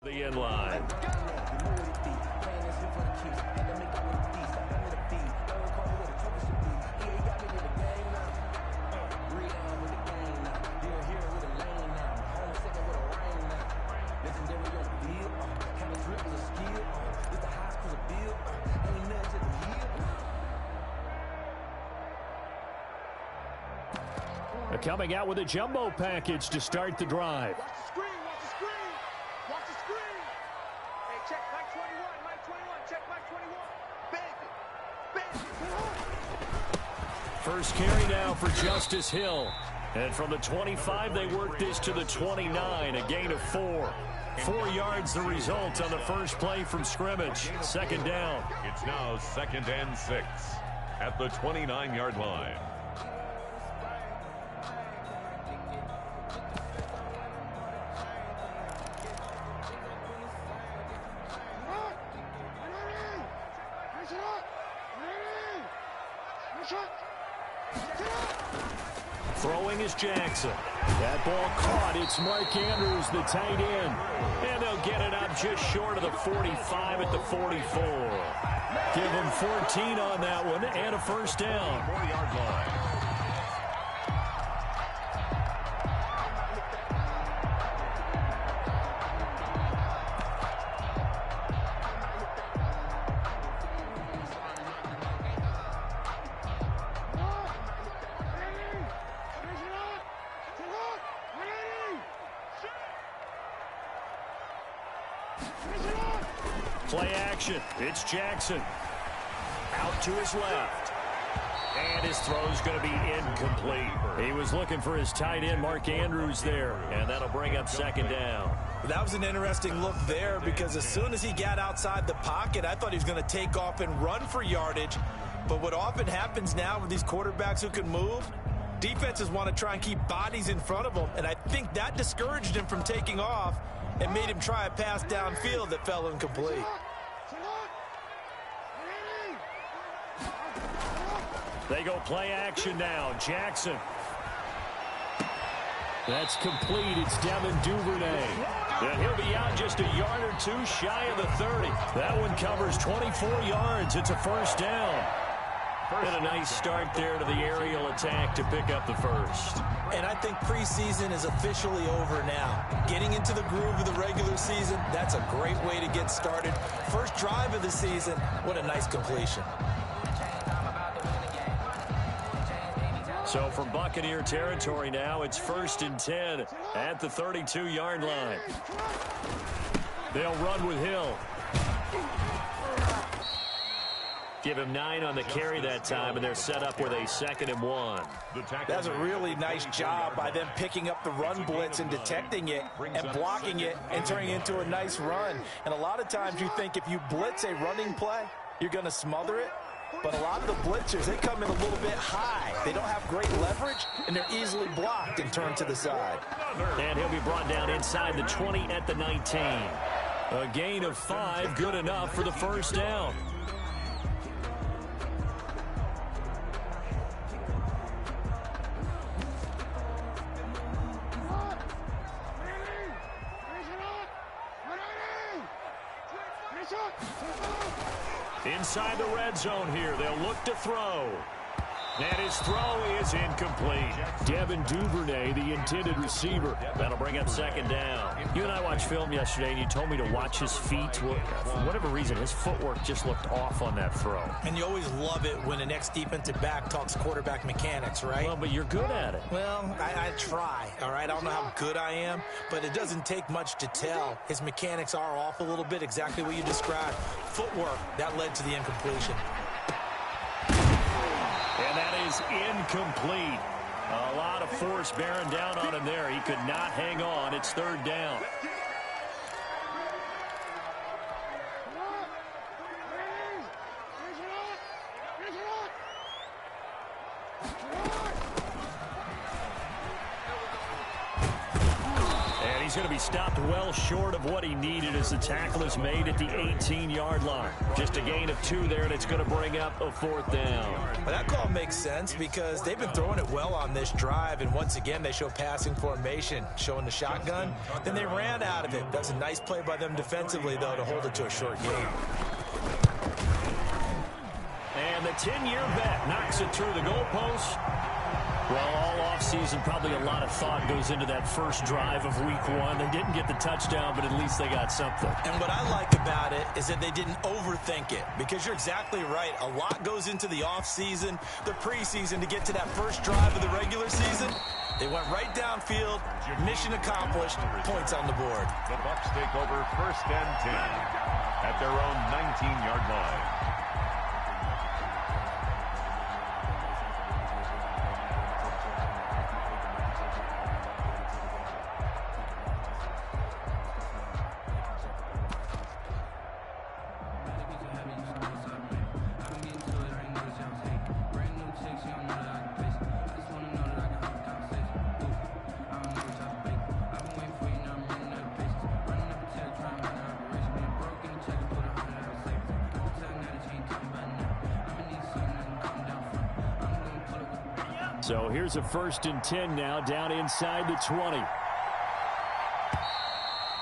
The end line. Coming out with a jumbo package to start the drive. Watch the screen, watch the screen, watch the screen. Hey, check Mike 21, check Mike 21. First carry now for Justice Hill. And from the 25, they work this to the 29, a gain of 4. 4 yards the result on the first play from scrimmage. Second down. It's now 2nd and 6 at the 29-yard line. Throwing is Jackson. That ball caught. It's Mark Andrews, the tight end. And they'll get it up just short of the 45 at the 44. Give them 14 on that one and a first down. 4-yard line. Play action. It's Jackson. Out to his left. And his throw's going to be incomplete. He was looking for his tight end, Mark Andrews, there. And that'll bring up second down. That was an interesting look there because as soon as he got outside the pocket, I thought he was going to take off and run for yardage. But what often happens now with these quarterbacks who can move, defenses want to try and keep bodies in front of them. And I think that discouraged him from taking off and made him try a pass downfield that fell incomplete. They go play action now. Jackson. That's complete. It's Devin Duvernay. And he'll be out just a yard or two shy of the 30. That one covers 24 yards. It's a first down. And a nice start there to the aerial attack to pick up the first. And I think preseason is officially over now. Getting into the groove of the regular season, that's a great way to get started. First drive of the season, what a nice completion. So from Buccaneer territory now, it's 1st and 10 at the 32-yard line. They'll run with Hill. Give him 9 on the carry that time, and they're set up with a 2nd and 1. That's a really nice job by them picking up the run blitz and detecting it and blocking it and turning it into a nice run. And a lot of times you think if you blitz a running play, you're going to smother it. But a lot of the blitzers, they come in a little bit high. They don't have great leverage, and they're easily blocked and turned to the side. And he'll be brought down inside the 20 at the 19. A gain of 5, good enough for the first down. Inside the red zone here, they'll look to throw. And his throw is incomplete. Devin Duvernay, the intended receiver. That'll bring up second down. You and I watched film yesterday, and you told me to watch his feet. For whatever reason, his footwork just looked off on that throw. And you always love it when an ex-defensive back talks quarterback mechanics, right? Well, but you're good at it. Well, I try, all right? I don't know how good I am, but it doesn't take much to tell. His mechanics are off a little bit, exactly what you described. Footwork, that led to the incompletion. And that is incomplete. A lot of force bearing down on him there. He could not hang on. It's third down. he's going to be stopped well short of what he needed as the tackle is made at the 18-yard line. Just a gain of 2 there, and it's going to bring up a 4th down. Well, that call makes sense because they've been throwing it well on this drive, and once again they show passing formation, showing the shotgun. Then they ran out of it. That's a nice play by them defensively, though, to hold it to a short gain. And the 10-year bet knocks it through the goalpost. Well, all offseason, probably a lot of thought goes into that first drive of week 1. They didn't get the touchdown, but at least they got something. And what I like about it is that they didn't overthink it, because you're exactly right. A lot goes into the offseason, the preseason, to get to that first drive of the regular season. They went right downfield, mission accomplished, points on the board. The Bucs take over 1st and 10 at their own 19-yard line. So here's a 1st and 10 now, down inside the 20.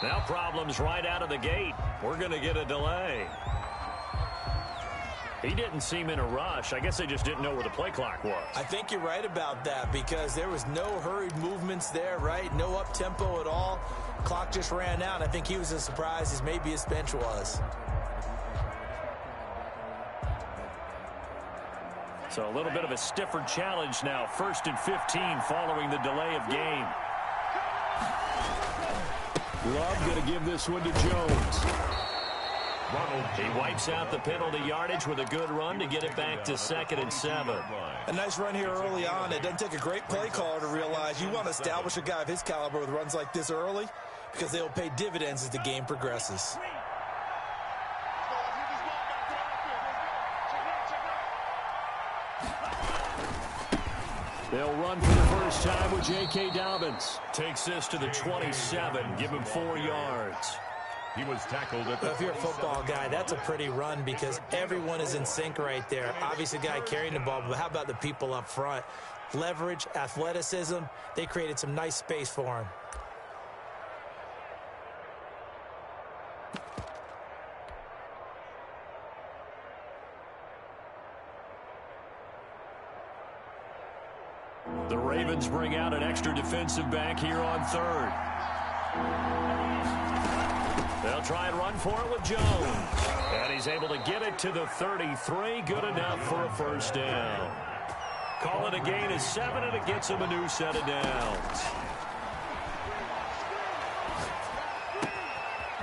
Now problems right out of the gate. We're going to get a delay. He didn't seem in a rush. I guess they just didn't know where the play clock was. I think you're right about that, because there was no hurried movements there, right? No up-tempo at all. Clock just ran out. I think he was as surprised as maybe his bench was. So a little bit of a stiffer challenge now. 1st and 15 following the delay of game. Love going to give this one to Jones. He wipes out the penalty yardage with a good run to get it back to 2nd and 7. A nice run here early on. It doesn't take a great play caller to realize you want to establish a guy of his caliber with runs like this early, because they'll pay dividends as the game progresses. They'll run for the first time with J.K. Dobbins. Takes this to the 27. Give him 4 yards. He was tackled at the... If you're a football guy, that's a pretty run, because everyone is in sync right there. Obviously, the guy carrying the ball, but how about the people up front? Leverage, athleticism, they created some nice space for him. The Ravens bring out an extra defensive back here on 3rd. They'll try and run for it with Jones. And he's able to get it to the 33. Good enough for a 1st down. Call it a gain of 7, and it gets him a new set of downs.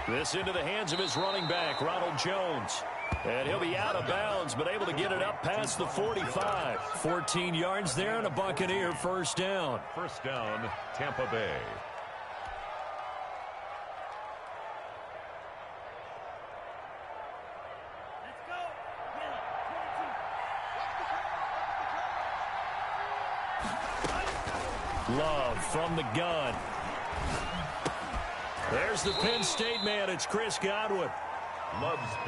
This into the hands of his running back, Ronald Jones. And he'll be out of bounds, but able to get it up past the 45. 14 yards there, and a Buccaneer 1st down. 1st down, Tampa Bay. Love from the gun. There's the Penn State man. It's Chris Godwin.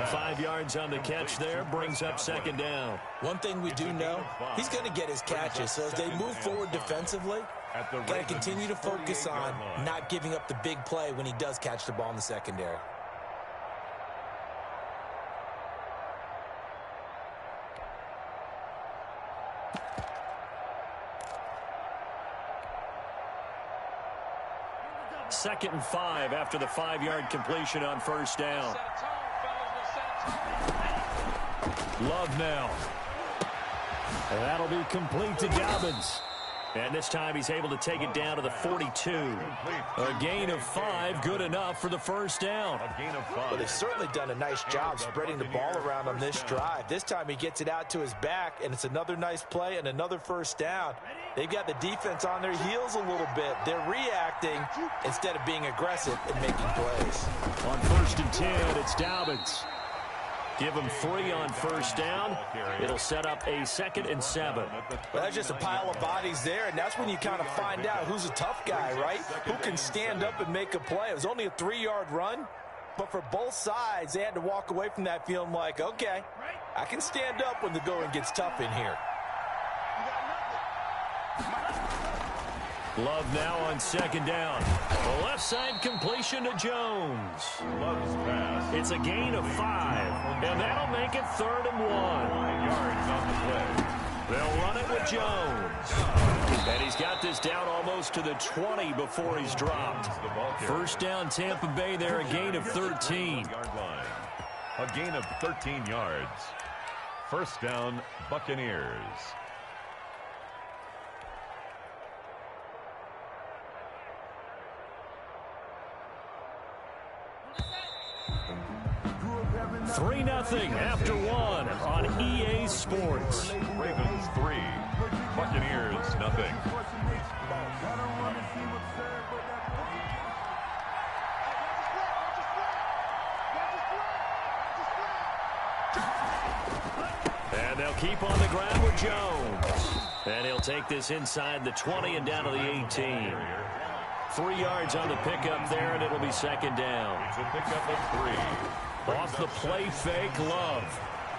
5 yards on the catch there, brings up 2nd down. One thing we do know, he's going to get his catches. So as they move forward defensively, got to continue to focus on not giving up the big play when he does catch the ball in the secondary. Second and 5 after the 5-yard completion on 1st down. Love now. And that'll be complete to Dobbins. And this time he's able to take it down to the 42. A gain of 5, good enough for the 1st down. A gain of 5. Well, they've certainly done a nice job spreading the ball around on this drive. This time he gets it out to his back, and it's another nice play and another 1st down. They've got the defense on their heels a little bit. They're reacting instead of being aggressive and making plays. On 1st and 10, it's Dobbins. Give him 3 on first down. It'll set up a 2nd and 7. Well, that's just a pile of bodies there, and that's when you kind of find out who's a tough guy, right? Who can stand up and make a play. It was only a 3-yard run, but for both sides, they had to walk away from that feeling like, okay, I can stand up when the going gets tough in here. Love now on 2nd down. The left side completion to Jones. Love's pass. It's a gain of 5, and that'll make it 3rd and 1. 9 yards on the play. They'll run it with Jones. And he's got this down almost to the 20 before he's dropped. First down, Tampa Bay there, a gain of 13. A gain of 13 yards. First down, Buccaneers. Three 0 after 1 on EA Sports. Ravens 3, Buccaneers 0. And they'll keep on the ground with Jones. And he'll take this inside the 20 and down to the 18. 3 yards on the pickup there, and it'll be 2nd down. It's a pickup of 3. Off the play fake, Love.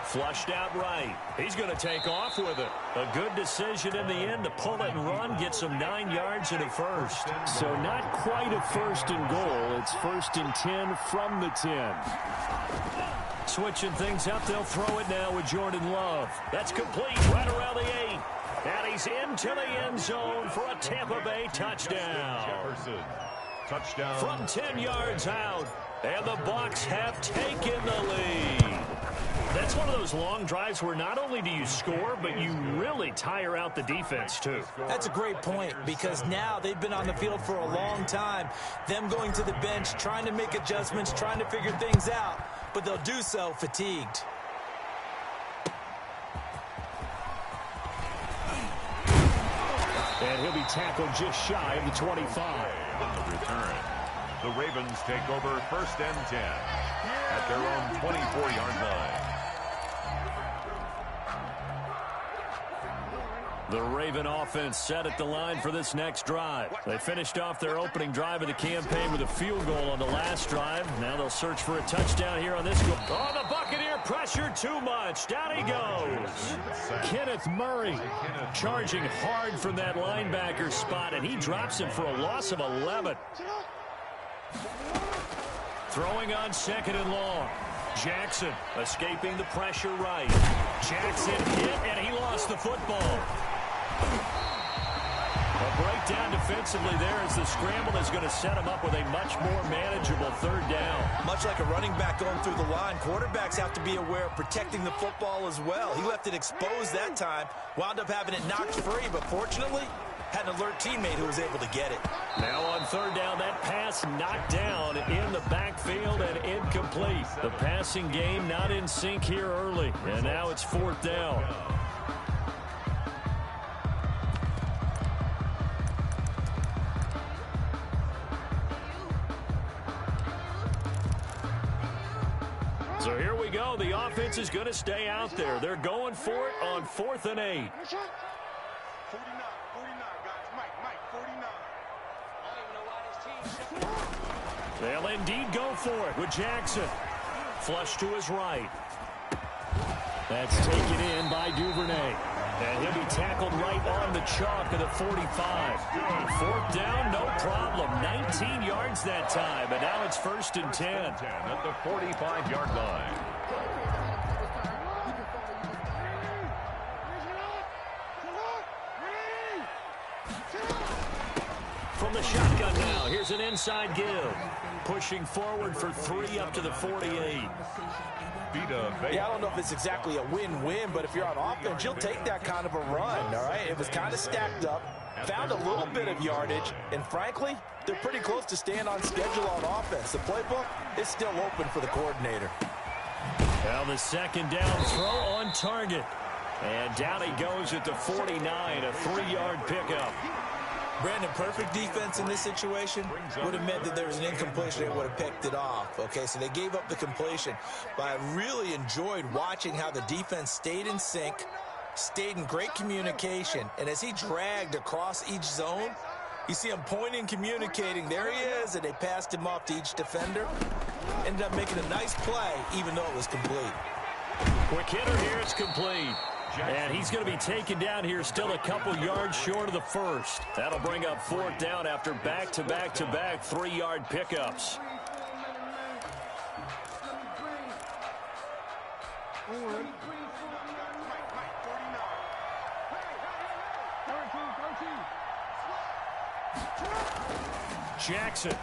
Flushed out right. He's going to take off with it. A good decision in the end to pull it and run, get some 9 yards and a first. So not quite a 1st and goal. It's 1st and 10 from the 10. Switching things up, they'll throw it now with Jordan Love. That's complete right around the 8. And he's into the end zone for a Tampa Bay touchdown. Jefferson. Touchdown. From 10 yards out. And the Bucs have taken the lead. That's one of those long drives where not only do you score, but you really tire out the defense, too. That's a great point, because now they've been on the field for a long time. Them going to the bench, trying to make adjustments, trying to figure things out, but they'll do so fatigued. And he'll be tackled just shy of the 25. On the return. The Ravens take over 1st and 10 at their own 24-yard line. The Raven offense set at the line for this next drive. They finished off their opening drive of the campaign with a field goal on the last drive. Now they'll search for a touchdown here on this goal. Oh, the Buccaneer pressure too much. Down he goes. Kenneth Murray charging hard from that linebacker spot, and he drops him for a loss of 11. Throwing on 2nd and long. Jackson escaping the pressure right. Jackson hit, and he lost the football. A breakdown defensively there as the scramble is going to set him up with a much more manageable 3rd down. Much like a running back going through the line, quarterbacks have to be aware of protecting the football as well. He left it exposed that time, wound up having it knocked free, but fortunately, had an alert teammate who was able to get it. Now on 3rd down, that pass knocked down in the backfield and incomplete. The passing game not in sync here early, and now it's 4th down. So here we go. The offense is going to stay out there. They're going for it on 4th and 8. 49, 49, guys. Mike, 49. They'll indeed go for it with Jackson. Flush to his right. That's taken in by Duvernay. And he'll be tackled right on the chalk of the 45. 4th down, no problem. 19 yards that time, and now it's 1st and 10. At the 45-yard line. From the shotgun now, here's an inside give. Pushing forward for 3 up to the 48. Yeah, I don't know if it's exactly a win-win, but if you're on offense, you'll take that kind of a run, all right? It was kind of stacked up, found a little bit of yardage, and frankly, they're pretty close to staying on schedule on offense. The playbook is still open for the coordinator. Now the 2nd down throw on target. And down he goes at the 49, a 3-yard pickup. Brandon, perfect defense in this situation would have meant that there was an incompletion that would have picked it off. Okay, so they gave up the completion. But I really enjoyed watching how the defense stayed in sync, stayed in great communication, and as he dragged across each zone, you see him pointing, communicating. There he is, and they passed him off to each defender. Ended up making a nice play, even though it was complete. Quick hitter here, it's complete. And he's going to be taken down here still a couple yards short of the first. That'll bring up fourth down after back-to-back-to-back 3-yard pickups. Jackson.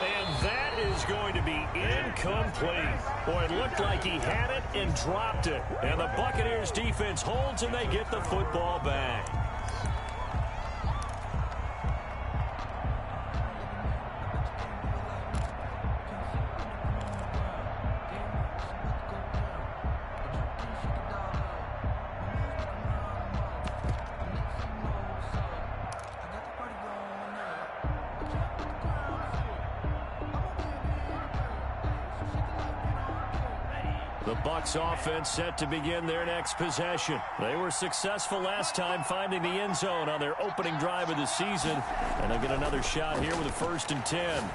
And that is going to be incomplete. Boy, it looked like he had it and dropped it. And the Buccaneers defense holds and they get the football back. The Bucs offense set to begin their next possession. They were successful last time finding the end zone on their opening drive of the season. And they'll get another shot here with a 1st and 10.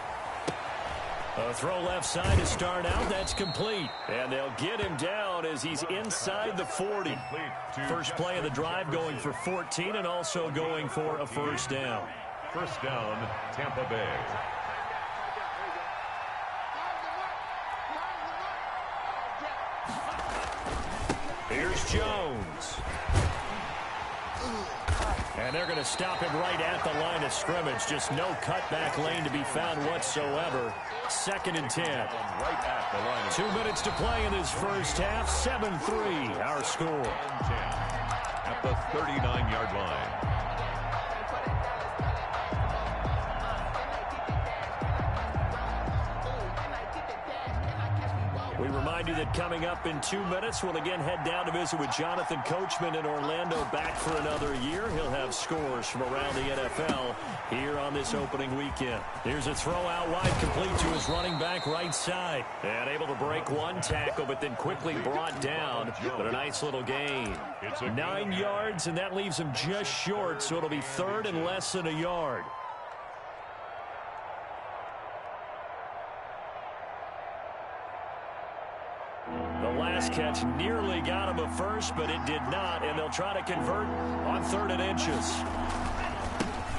A throw left side to start out. That's complete. And they'll get him down as he's inside the 40. First play of the drive going for 14 and also going for a 1st down. 1st down, Tampa Bay. Here's Jones. And they're going to stop him right at the line of scrimmage. Just no cutback lane to be found whatsoever. 2nd and 10. Right at the line. 2 minutes to play in this first half. 7-3 our score. At the 39-yard line. We remind you that coming up in 2 minutes, we'll again head down to visit with Jonathan Coachman in Orlando, back for another year. He'll have scores from around the NFL here on this opening weekend. Here's a throw out wide, complete to his running back right side. And able to break one tackle, but then quickly brought down. But a nice little gain. 9 yards, and that leaves him just short, so it'll be 3rd and less than a yard. Last catch nearly got him a first, but it did not, and they'll try to convert on 3rd and inches.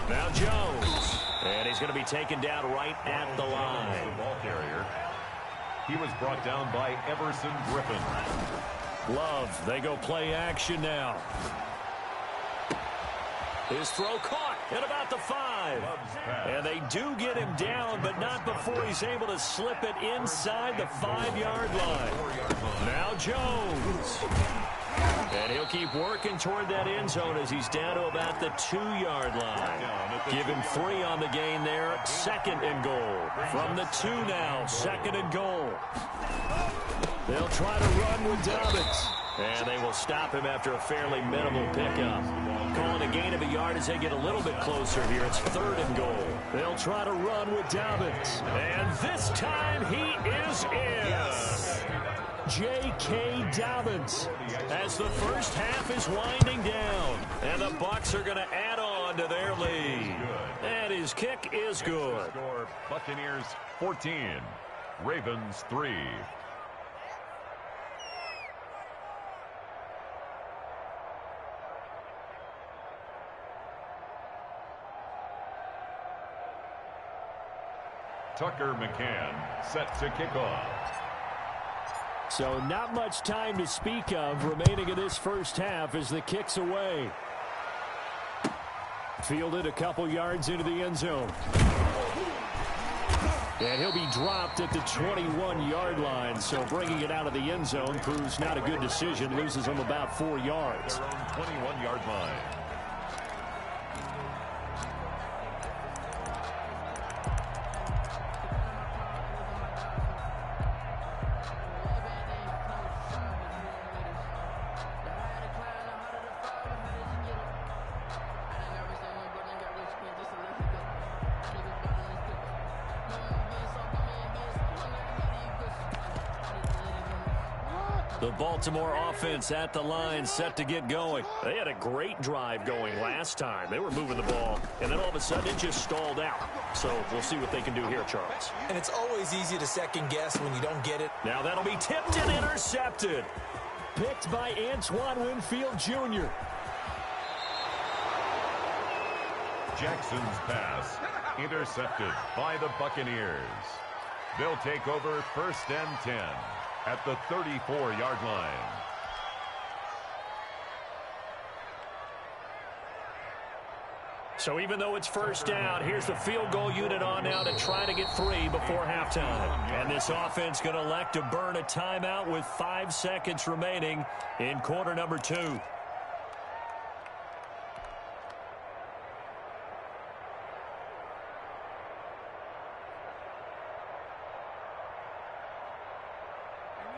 Now Jones, and he's going to be taken down right at the line. The ball carrier. He was brought down by Everson Griffin. Love, they go play action now. His throw caught at about the 5. And they do get him down, but not before he's able to slip it inside the 5-yard line. Now Jones. And he'll keep working toward that end zone as he's down to about the 2-yard line. Give him 3 on the gain there. 2nd and goal. From the 2 now, 2nd and goal. They'll try to run with Dobbins. And they will stop him after a fairly minimal pickup. Calling a gain of a yard as they get a little bit closer here. It's 3rd and goal. They'll try to run with Dobbins. And this time he is in. Yes. J.K. Dobbins as the first half is winding down. And the Bucs are going to add on to their lead. And his kick is good. Score Buccaneers 14, Ravens 3. Tucker McCann set to kick off. So not much time to speak of remaining in this first half as the kick's away. Fielded a couple yards into the end zone. And he'll be dropped at the 21-yard line, so bringing it out of the end zone proves not a good decision. Loses him about 4 yards. Their own 21-yard line. The Baltimore offense at the line, set to get going. They had a great drive going last time. They were moving the ball, and then all of a sudden it just stalled out. So we'll see what they can do here, Charles. And it's always easy to second guess when you don't get it. Now that'll be tipped and intercepted. Picked by Antoine Winfield Jr. Jackson's pass intercepted by the Buccaneers. They'll take over 1st and 10 at the 34-yard line. So even though it's first down, here's the field goal unit on now to try to get 3 before halftime. And this offense going to elect to burn a timeout with 5 seconds remaining in quarter number 2.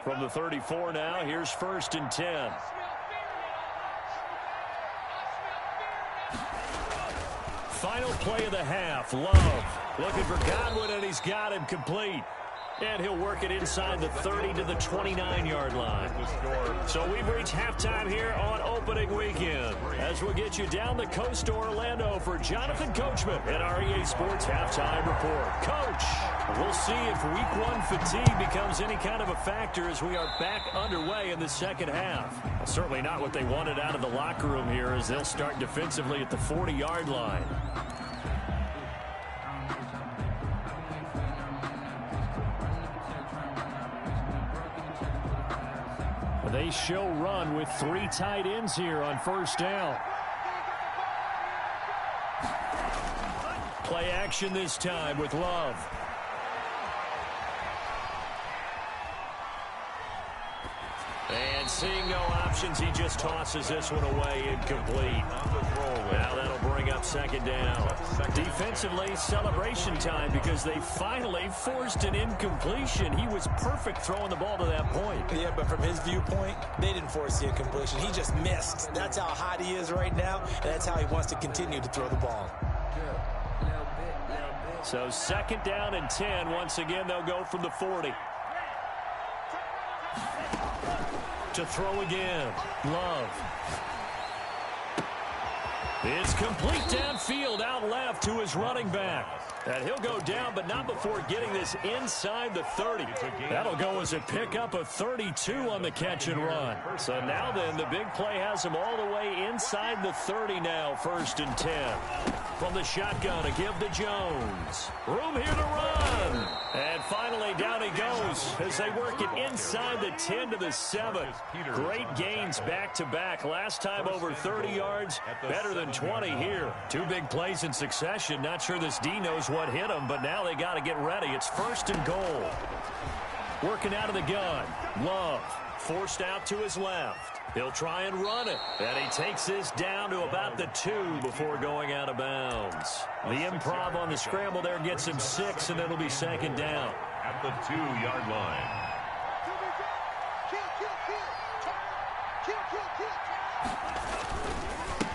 From the 34 now, here's 1st and 10. Final play of the half. Love looking for Godwin, and he's got him complete. And he'll work it inside the 30 to the 29-yard line. So we've reached halftime here on opening weekend. As we'll get you down the coast to Orlando for Jonathan Coachman at our EA Sports Halftime Report. Coach, we'll see if Week 1 fatigue becomes any kind of a factor as we are back underway in the second half. Well, certainly not what they wanted out of the locker room here as they'll start defensively at the 40-yard line. They show run with 3 tight ends here on first down. Play action this time with Love. And seeing no options, he just tosses this one away incomplete. Now that'll bring up 2nd down. Defensively, celebration time because they finally forced an incompletion. He was perfect throwing the ball to that point. Yeah, but from his viewpoint, they didn't force the incompletion. He just missed. That's how hot he is right now, and that's how he wants to continue to throw the ball. So 2nd down and 10. Once again, they'll go from the 40. To throw again. Love. It's complete downfield, out left to his running back. And he'll go down, but not before getting this inside the 30. That'll go as a pickup of 32 on the catch and run. So now then, the big play has him all the way inside the 30 now, 1st and 10. From the shotgun, a give to Jones. Room here to run. And finally, down he goes as they work it inside the 10 to the 7. Great gains back-to-back. Last time over 30 yards, better than 20 here. 2 big plays in succession. Not sure this D knows what hit him, but now they got to get ready. It's 1st and goal. Working out of the gun. Love forced out to his left. He'll try and run it. And he takes this down to about the 2 before going out of bounds. The improv on the scramble there gets him 6, and it'll be 2nd down. At the 2-yard line.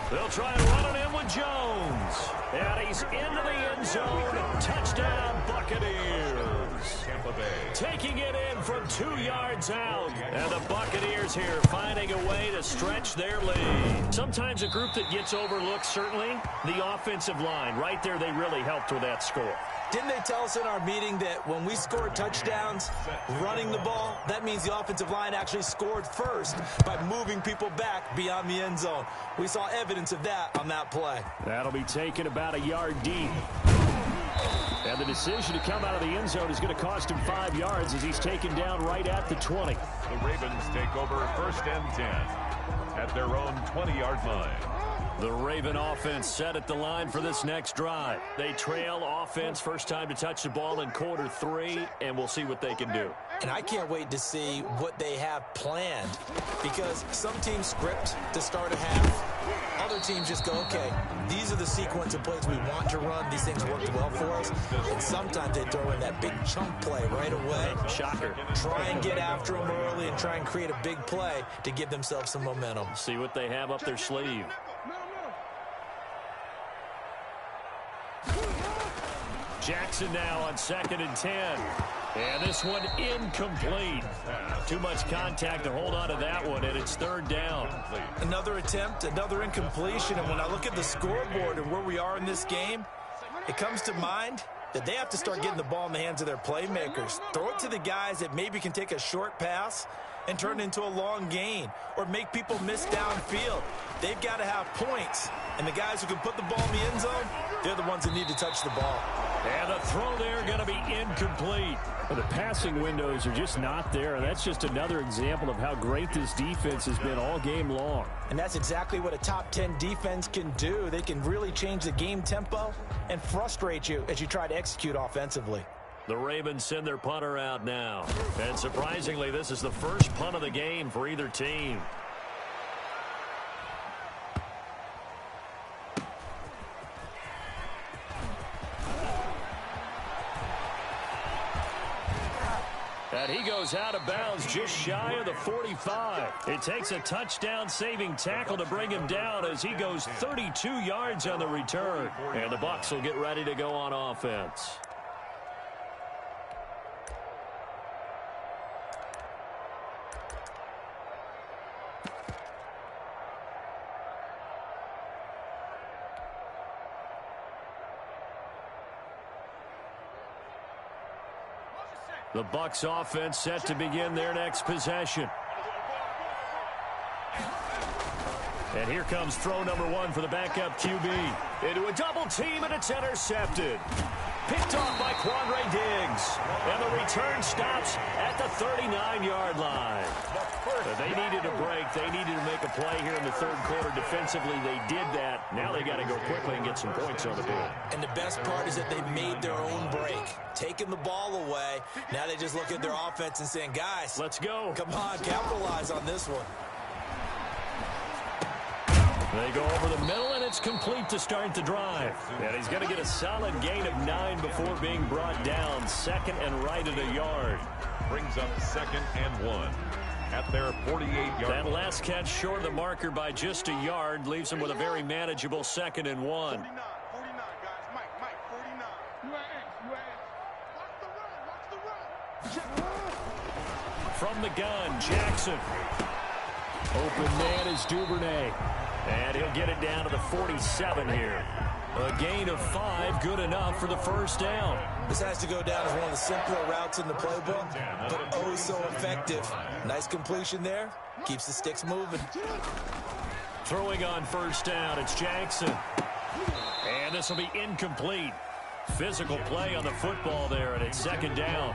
They'll try and run it in with Jones. And he's into the end zone. Touchdown, Buccaneers. Tampa Bay. Taking it in from 2 yards out. And the Buccaneers here finding a way to stretch their lead. Sometimes a group that gets overlooked, certainly, the offensive line. Right there, they really helped with that score. Didn't they tell us in our meeting that when we scored touchdowns running the ball, that means the offensive line actually scored first by moving people back beyond the end zone? We saw evidence of that on that play. That'll be taken about a yard deep. And the decision to come out of the end zone is going to cost him 5 yards as he's taken down right at the 20. The Ravens take over 1st and 10 at their own 20-yard line. The Raven offense set at the line for this next drive. They trail offense, first time to touch the ball in quarter 3, and we'll see what they can do. And I can't wait to see what they have planned, because some teams script to start a half. Other teams just go, okay, these are the sequence of plays we want to run. These things worked well for us. And sometimes they throw in that big chunk play right away. Shocker. Try and get after them early and try and create a big play to give themselves some momentum. See what they have up their sleeve. Jackson now on 2nd and 10. And this one incomplete. Too much contact to hold on to that one, and it's third down. Another attempt, another incompletion, and when I look at the scoreboard and where we are in this game, it comes to mind that they have to start getting the ball in the hands of their playmakers. Throw it to the guys that maybe can take a short pass and turn it into a long gain or make people miss downfield. They've got to have points, and the guys who can put the ball in the end zone, they're the ones that need to touch the ball. And the throw there going to be incomplete. Well, the passing windows are just not there. That's just another example of how great this defense has been all game long. And that's exactly what a top 10 defense can do. They can really change the game tempo and frustrate you as you try to execute offensively. The Ravens send their punter out now. And surprisingly, this is the first punt of the game for either team. And he goes out of bounds just shy of the 45. It takes a touchdown-saving tackle to bring him down as he goes 32 yards on the return. And the Bucs will get ready to go on offense. The Bucs offense set to begin their next possession. And here comes throw number one for the backup QB. Into a double team, and it's intercepted. Picked off by Quandre Diggs. And the return stops at the 39-yard line. They needed a break. They needed to make a play here in the third quarter. Defensively, they did that. Now they got to go quickly and get some points on the board. And the best part is that they made their own break. Taking the ball away. Now they just look at their offense and saying, guys, let's go. Come on, capitalize on this one. They go over the middle, and it's complete to start the drive. And he's going to get a solid gain of 9 before being brought down. Second and right at a yard. Brings up 2nd and 1 at their 48-yard. That last catch short of the marker by just a yard leaves him with a very manageable 2nd and 1. 49, guys. Mike, 49. Watch the run. From the gun, Jackson. Open man is Duvernay. And he'll get it down to the 47 here. A gain of 5, good enough for the first down. This has to go down as one of the simpler routes in the playbook, but oh so effective. Nice completion there. Keeps the sticks moving. Throwing on first down, it's Jackson. And this will be incomplete. Physical play on the football there, and it's 2nd down.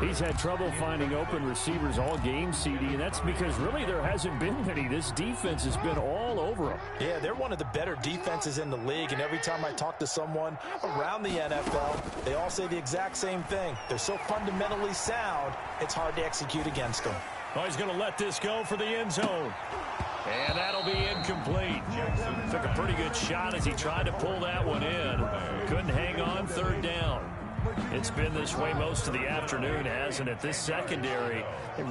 He's had trouble finding open receivers all game, CD, and that's because really there hasn't been many. This defense has been all over them. Yeah, they're one of the better defenses in the league, and every time I talk to someone around the NFL, they all say the exact same thing. They're so fundamentally sound, it's hard to execute against them. Oh, he's going to let this go for the end zone. And that'll be incomplete. Took a pretty good shot as he tried to pull that one in. Couldn't hang on, 3rd down. It's been this way most of the afternoon, hasn't it? This secondary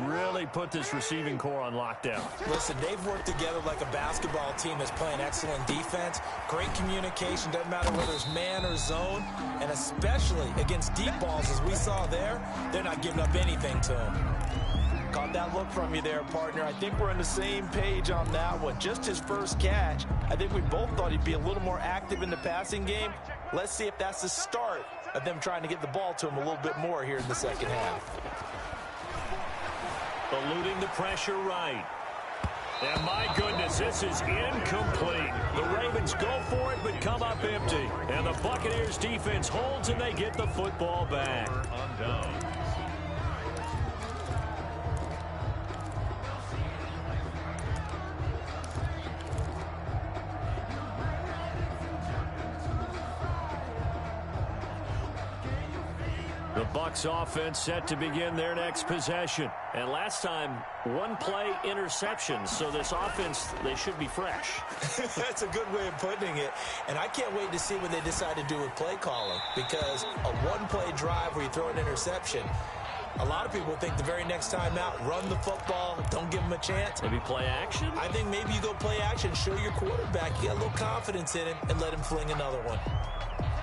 really put this receiving core on lockdown. Listen, they've worked together like a basketball team that's playing excellent defense. Great communication, doesn't matter whether it's man or zone. And especially against deep balls, as we saw there, they're not giving up anything to them. Caught that look from you there, partner. I think we're on the same page on that one. Just his first catch. I think we both thought he'd be a little more active in the passing game. Let's see if that's the start of them trying to get the ball to him a little bit more here in the second half. Eluding the pressure right. And my goodness, this is incomplete. The Ravens go for it, but come up empty. And the Buccaneers defense holds, and they get the football back. On down. The Bucs offense set to begin their next possession. And last time, one play interception. So this offense, they should be fresh. That's a good way of putting it. And I can't wait to see what they decide to do with play calling. Because a one-play drive where you throw an interception, a lot of people think the very next time out, run the football, don't give them a chance. Maybe play action? I think maybe you go play action, show your quarterback, you got a little confidence in him, and let him fling another one.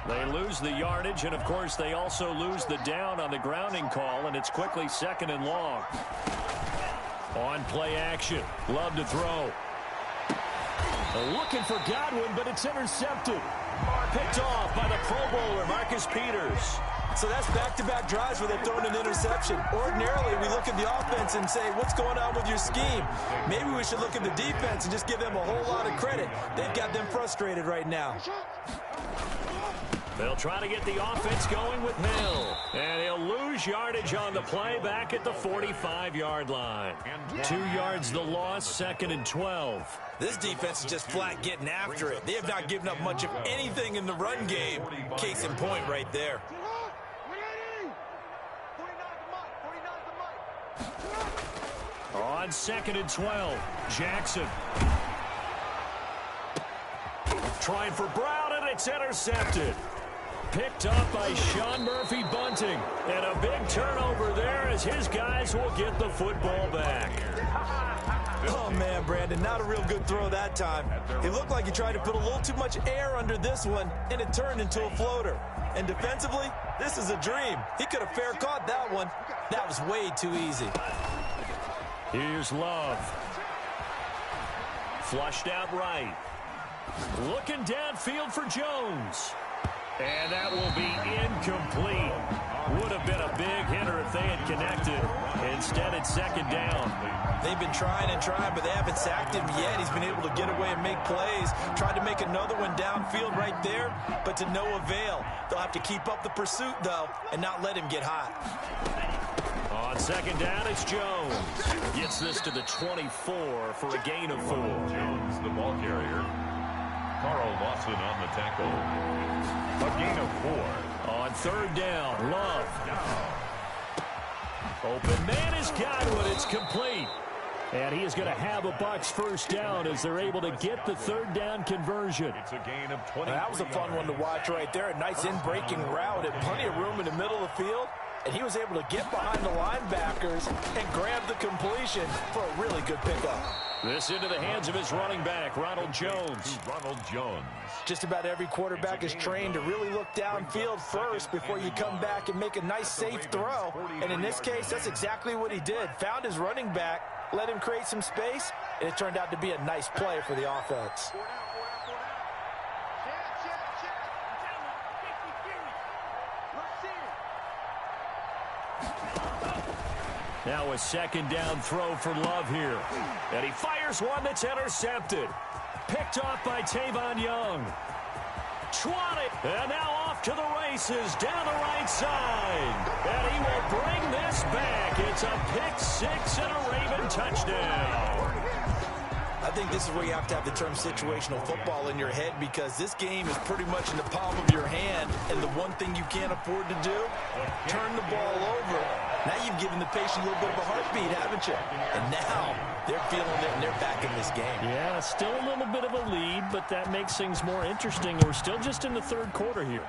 They lose the yardage, and, of course, they also lose the down on the grounding call, and it's quickly 2nd and long. On play action. Love to throw. Looking for Godwin, but it's intercepted. Picked off by the Pro Bowler, Marcus Peters. So that's back-to-back drives where they've thrown an interception. Ordinarily, we look at the offense and say, what's going on with your scheme? Maybe we should look at the defense and just give them a whole lot of credit. They've got them frustrated right now. They'll try to get the offense going with Hill. And he'll lose yardage on the play back at the 45-yard line. 2 yards the loss, 2nd and 12. This defense is just flat getting after it. They have not given up much of anything in the run game. Case in point right there. On 2nd and 12, Jackson. Trying for Brown, and it's intercepted. Picked up by Sean Murphy Bunting. And a big turnover there as his guys will get the football back. Oh, man, Brandon, not a real good throw that time. It looked like he tried to put a little too much air under this one, and it turned into a floater. And defensively, this is a dream. He could have fair caught that one. That was way too easy. Here's Love. Flushed out right. Looking downfield for Jones. And that will be incomplete. Would have been a big hitter if they had connected. Instead, it's 2nd down. They've been trying and trying, but they haven't sacked him yet. He's been able to get away and make plays. Tried to make another one downfield right there, but to no avail. They'll have to keep up the pursuit, though, and not let him get hot. On 2nd down, it's Jones. Gets this to the 24 for a gain of 4. Jones, the ball carrier. Carl Lawson on the tackle. A gain of 4. On 3rd down, Love. Open man is Godwin. It's complete. And he is going to have a Bucs first down as they're able to get the 3rd down conversion. It's a gain of 20. That was a fun one to watch right there. A nice in-breaking route and plenty of room in the middle of the field. And he was able to get behind the linebackers and grab the completion for a really good pickup. This into the hands of his running back, Ronald Jones. Ronald Jones. Just about every quarterback is trained to really look downfield first before you come back and make a nice, safe throw. And in this case, that's exactly what he did. Found his running back, let him create some space, and it turned out to be a nice play for the offense. Now a 2nd down throw for Love here. And he fires one that's intercepted. Picked off by Tavon Young. 20. And now off to the races down the right side. And he will bring this back. It's a pick 6 and a Raven touchdown. I think this is where you have to have the term situational football in your head, because this game is pretty much in the palm of your hand, and the one thing you can't afford to do, turn the ball over. Now you've given the patient a little bit of a heartbeat, haven't you? And now they're feeling it, and they're back in this game. Yeah, still a little bit of a lead, but that makes things more interesting. We're still just in the 3rd quarter here.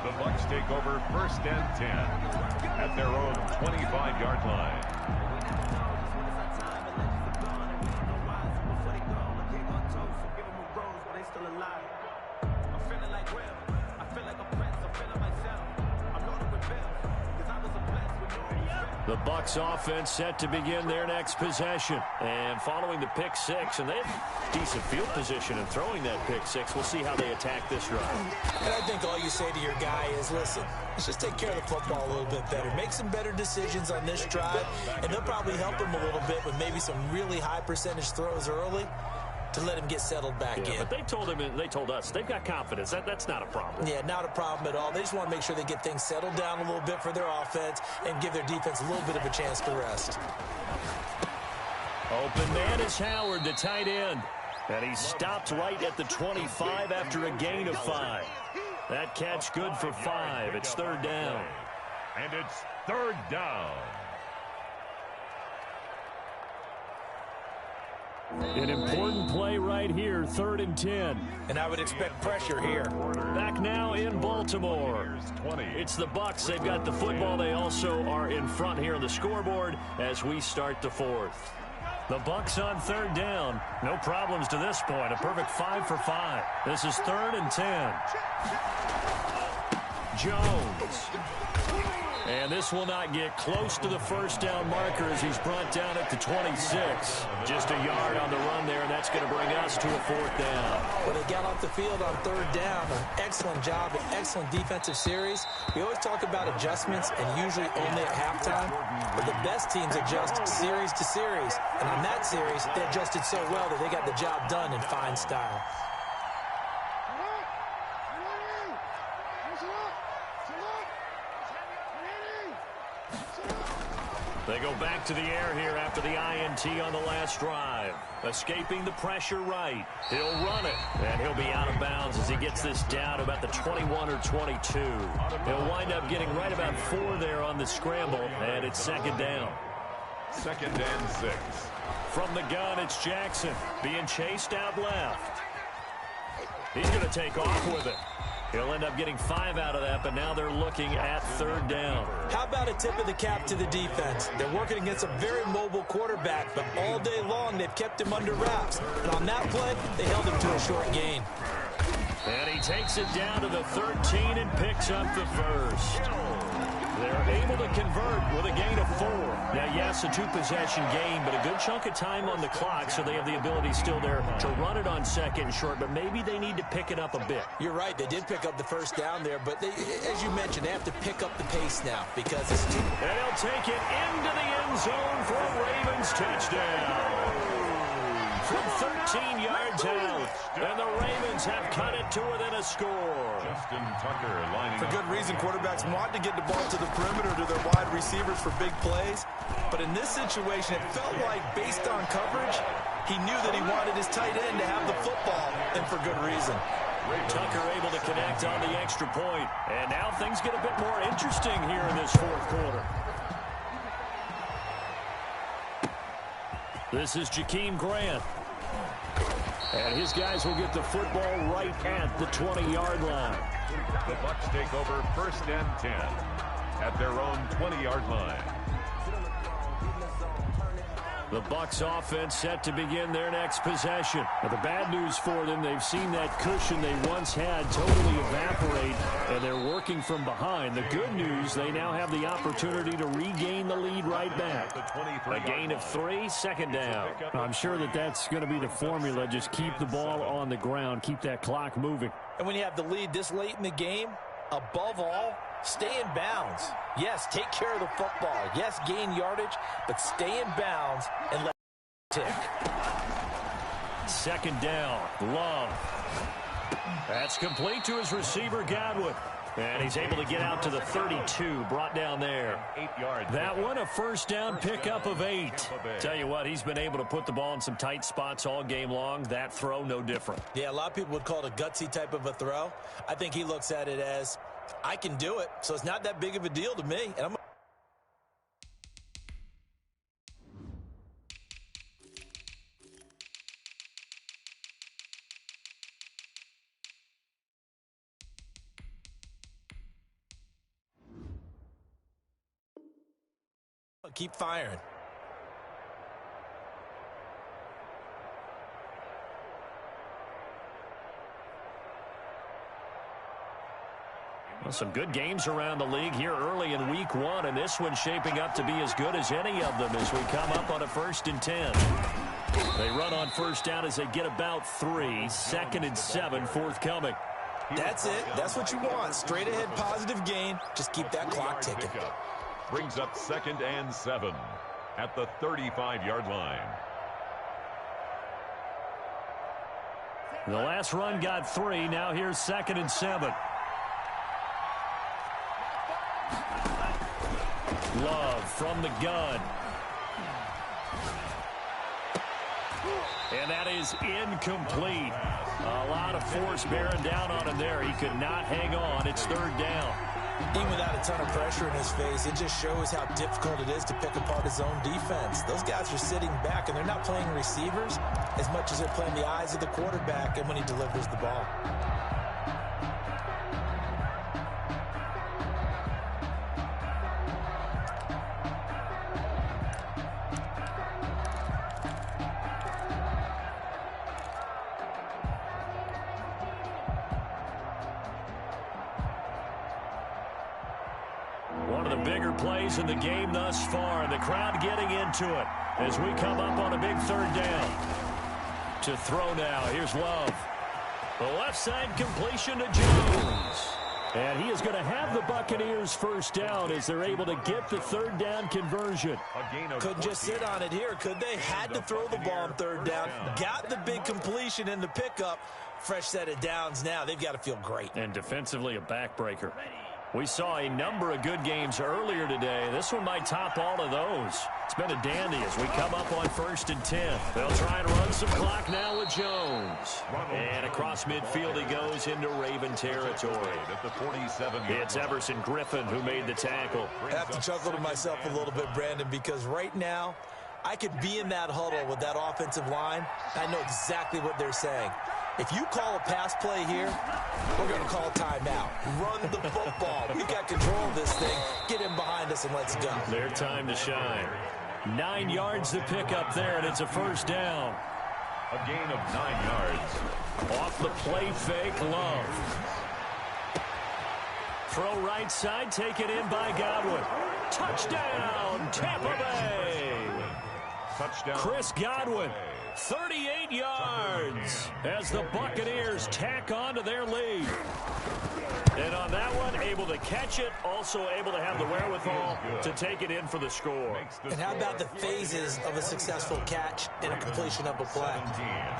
The Bucs take over 1st and 10 at their own 25-yard line. The Bucs offense set to begin their next possession. And following the pick 6, and they have decent field position in throwing that pick 6. We'll see how they attack this drive. And I think all you say to your guy is, listen, let's just take care of the football a little bit better. Make some better decisions on this drive, and they'll probably help him a little bit with maybe some really high percentage throws early to let him get settled back in. But they told him, and they told us, they've got confidence. That's not a problem. Yeah, not a problem at all. They just want to make sure they get things settled down a little bit for their offense and give their defense a little bit of a chance to rest. Open man is Howard, the tight end. And he stopped right at the 25 after a gain of 5. That catch good for 5. It's 3rd down. And it's 3rd down. An important play right here, 3rd and 10. And I would expect pressure here. Back now in Baltimore. It's the Bucs. They've got the football. They also are in front here on the scoreboard as we start the 4th. The Bucs on third down. No problems to this point. A perfect 5 for 5. This is 3rd and 10. Jones. And this will not get close to the first down marker as he's brought down at the 26. Just a yard on the run there, and that's going to bring us to a 4th down. Well, they got off the field on 3rd down. An excellent job, an excellent defensive series. We always talk about adjustments and usually only at halftime. But the best teams adjust series to series. And on that series, they adjusted so well that they got the job done in fine style. They go back to the air here after the INT on the last drive. Escaping the pressure right. He'll run it, and he'll be out of bounds as he gets this down to about the 21 or 22. He'll wind up getting right about 4 there on the scramble, and it's 2nd down. 2nd and 6. From the gun, it's Jackson being chased out left. He's going to take off with it. He'll end up getting 5 out of that, but now they're looking at 3rd down. How about a tip of the cap to the defense? They're working against a very mobile quarterback, but all day long they've kept him under wraps. And on that play, they held him to a short gain. And he takes it down to the 13 and picks up the first. They're able to convert with a gain of 4. Now, yes, a 2-possession game, but a good chunk of time on the clock, so they have the ability still there to run it on 2nd and short, but maybe they need to pick it up a bit. You're right. They did pick up the first down there, but they, as you mentioned, they have to pick up the pace now because it's too... And he'll take it into the end zone for a Ravens touchdown. From 13 yards out, and the Ravens have cut it to within a score. Justin Tucker lining For good reason, quarterbacks want to get the ball to the perimeter to their wide receivers for big plays. But in this situation, it felt like based on coverage, he knew that he wanted his tight end to have the football, and for good reason. Tucker able to connect on the extra point. And now things get a bit more interesting here in this 4th quarter. This is Jakeem Grant. And his guys will get the football right at the 20-yard line. The Bucs take over 1st and 10 at their own 20-yard line. The Bucs offense set to begin their next possession. But the bad news for them, they've seen that cushion they once had totally evaporate, and they're working from behind. The good news, they now have the opportunity to regain the lead right back. A gain of 3, 2nd down. I'm sure that that's going to be the formula. Just keep the ball on the ground. Keep that clock moving. And when you have the lead this late in the game, above all, stay in bounds. Yes, take care of the football. Yes, gain yardage, but stay in bounds and let it tick. 2nd down, Love. That's complete to his receiver, Godwin. And he's able to get out to the 32, brought down there. 8 yards. That one, a 1st down pickup of 8. Tell you what, he's been able to put the ball in some tight spots all game long. That throw, no different. Yeah, a lot of people would call it a gutsy type of a throw. I think he looks at it as, I can do it, so it's not that big of a deal to me. And I'm keep firing. Well, some good games around the league here early in week 1, and this one's shaping up to be as good as any of them as we come up on a 1st and 10. They run on 1st down as they get about 3. 2nd and 7 forthcoming. That's it. That's what you want. Straight ahead positive gain. Just keep that clock ticking. Brings up 2nd and 7 at the 35-yard line. The last run got 3. Now here's 2nd and 7. Love from the gun. And that is incomplete. A lot of force bearing down on him there. He could not hang on. It's 3rd down. Even without a ton of pressure in his face, it just shows how difficult it is to pick apart his own defense. Those guys are sitting back, and they're not playing receivers as much as they're playing the eyes of the quarterback and when he delivers the ball. bigger plays in the game thus far. The crowd getting into it as we come up on a big third down. To throw now. Here's Love. The left side completion to Jones. And he is going to have the Buccaneers first down as they're able to get the third down conversion. Couldn't just sit on it here, could they? Had to throw the ball on third down. Got the big completion in the pickup. Fresh set of downs now. They've got to feel great. And defensively a backbreaker. We saw a number of good games earlier today. This one might top all of those. It's been a dandy as we come up on 1st and 10. They'll try and run some clock now with Jones. And across midfield he goes into Raven territory. It's Everson Griffin who made the tackle. I have to chuckle to myself a little bit, Brandon, because right now I could be in that huddle with that offensive line. I know exactly what they're saying. If you call a pass play here, we're going to call a timeout. Run the football. We've got control of this thing. Get him behind us and let's go. Their time to shine. 9 yards to pick up there, and it's a first down. A gain of 9 yards. Off the play fake, Love. Throw right side, taken in by Godwin. Touchdown, Tampa Bay. Touchdown. Chris Godwin, 38 yards as the Buccaneers tack on to their lead. And on that one, able to catch it, also able to have the wherewithal to take it in for the score. And how about the phases of a successful catch and a completion of a play?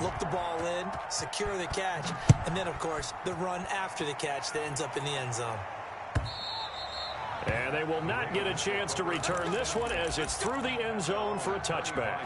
Look the ball in, secure the catch, and then, of course, the run after the catch that ends up in the end zone. And they will not get a chance to return this one as it's through the end zone for a touchback.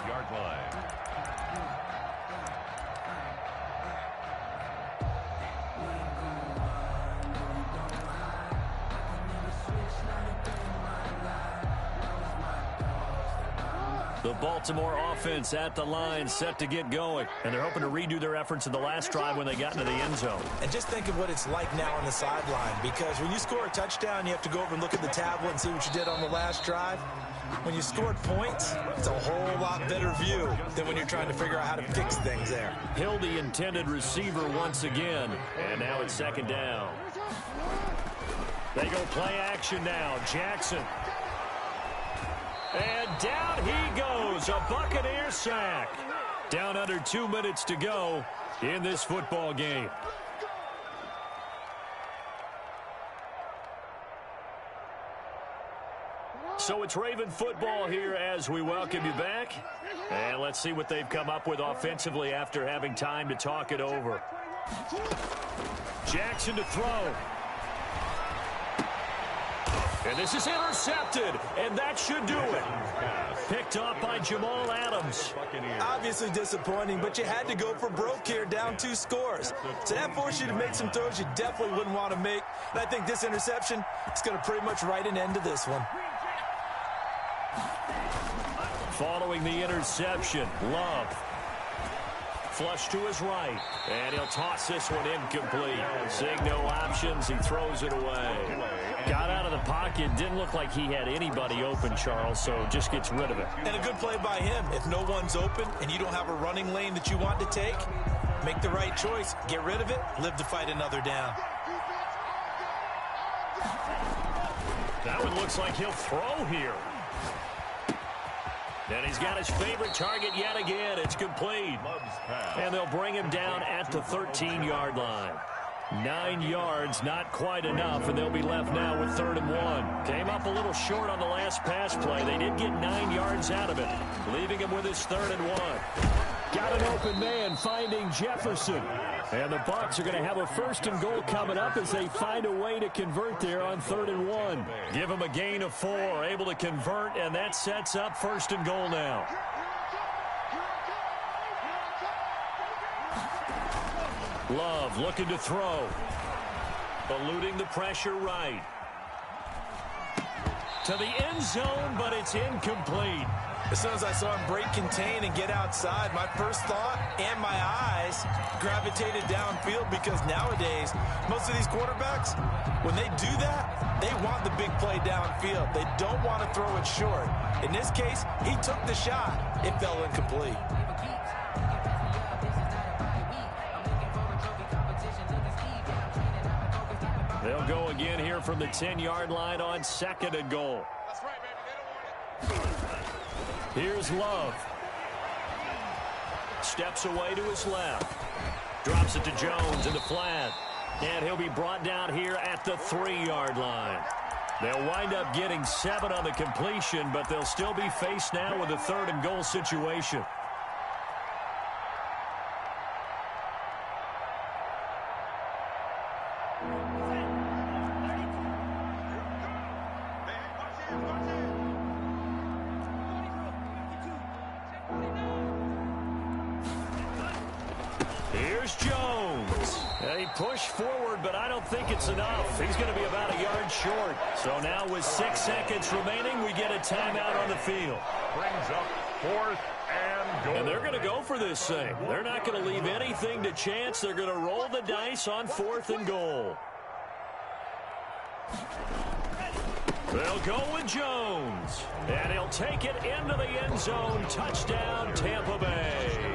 The Baltimore offense at the line, set to get going. And they're hoping to redo their efforts in the last drive when they got into the end zone. And just think of what it's like now on the sideline, because when you score a touchdown, you have to go over and look at the tablet and see what you did on the last drive. When you scored points, it's a whole lot better view than when you're trying to figure out how to fix things there. Hill, the intended receiver once again. And now it's second down. They go play action now. Jackson. And down he goes, a Buccaneer sack. Down under 2 minutes to go in this football game. So it's Raven football here as we welcome you back. And let's see what they've come up with offensively after having time to talk it over. Jackson to throw. And this is intercepted, and that should do it. Picked off by Jamal Adams. Obviously disappointing, but you had to go for broke here, down 2 scores. So that forced you to make some throws you definitely wouldn't want to make. And I think this interception is going to pretty much write an end to this one. Following the interception, Love. Flush to his right, and he'll toss this one incomplete. Seeing no options, he throws it away. Got out of the pocket, didn't look like he had anybody open, Charles, so just gets rid of it. And a good play by him. If no one's open and you don't have a running lane that you want to take, make the right choice. Get rid of it, live to fight another down. That one looks like he'll throw here. And he's got his favorite target yet again. It's complete. And they'll bring him down at the 13-yard line. 9 yards, not quite enough, and they'll be left now with 3rd and 1. Came up a little short on the last pass play. They did get 9 yards out of it, leaving him with his 3rd and 1. Got an open man finding Jefferson. And the Bucs are going to have a 1st and goal coming up as they find a way to convert there on 3rd and 1. Give them a gain of 4, able to convert, and that sets up 1st and goal now. Love looking to throw. Eluding the pressure right. To the end zone, but it's incomplete. As soon as I saw him break, contain, and get outside, my first thought and my eyes gravitated downfield, because nowadays, most of these quarterbacks, when they do that, they want the big play downfield. They don't want to throw it short. In this case, he took the shot. It fell incomplete. They'll go again here from the 10-yard line on 2nd and goal. That's right, baby. They don't want it. Here's Love. Steps away to his left. Drops it to Jones in the flat. And he'll be brought down here at the 3-yard line. They'll wind up getting 7 on the completion, but they'll still be faced now with a 3rd and goal situation. Here's Jones. He pushed forward, but I don't think it's enough. He's going to be about a yard short. So now with 6 seconds remaining, we get a timeout on the field. Brings up 4th and goal. And they're going to go for this thing. They're not going to leave anything to chance. They're going to roll the dice on 4th and goal. They'll go with Jones. And he'll take it into the end zone. Touchdown, Tampa Bay.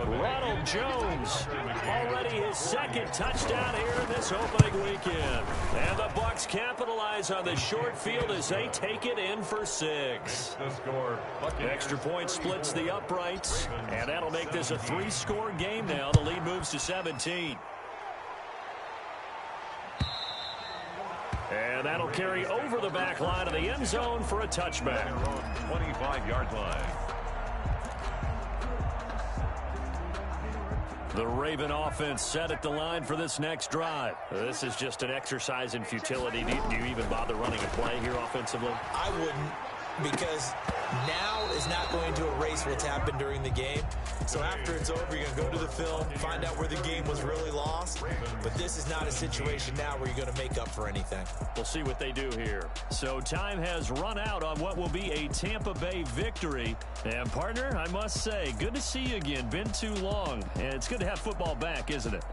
Ronald Jones, already his 2nd touchdown here in this opening weekend. And the Bucs capitalize on the short field as they take it in for 6. The score, Extra point splits the uprights, and that'll make this a 3-score game now. The lead moves to 17. And that'll carry over the back line of the end zone for a touchback. 25-yard line. The Raven offense set at the line for this next drive. This is just an exercise in futility. Do you even bother running a play here offensively? I wouldn't, because now is not going to erase what's happened during the game. So after it's over, you're going to go to the film, find out where the game was really lost. But this is not a situation now where you're going to make up for anything. We'll see what they do here. So time has run out on what will be a Tampa Bay victory. And, partner, I must say, good to see you again. Been too long. And it's good to have football back, isn't it?